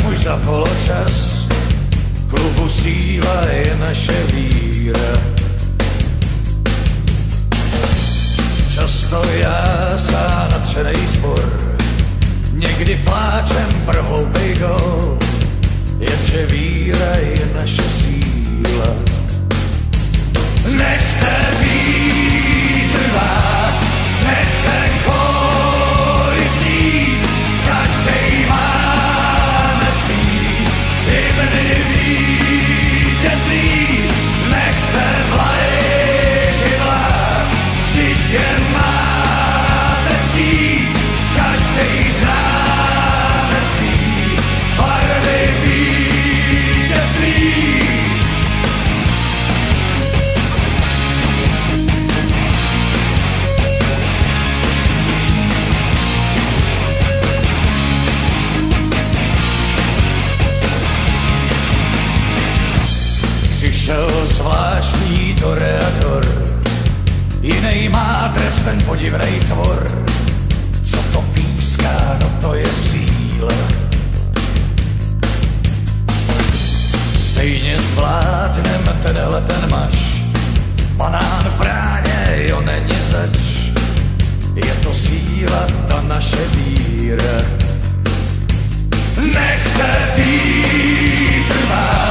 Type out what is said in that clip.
už za poločas, klubu síla je naše víra. Často jásá nadšenej zbor, někdy pláčem pro hloupej gól, jenže víra je naše síla. Nechte vítr vát, nechte kóry znít, každej máme svý hymny vítězný. Nechte vlajky vlád, vždyť je máte přijít, každej známe svý barvy vítězný. Přišel zvláštní toreador, jinej má dres, ten podivnej tvor. Co to píská, no to je síla. Stejně zvládnem ten mač, banán v bráně, jo není zač. Je to síla, ta naše víra. Nechte vítr vát,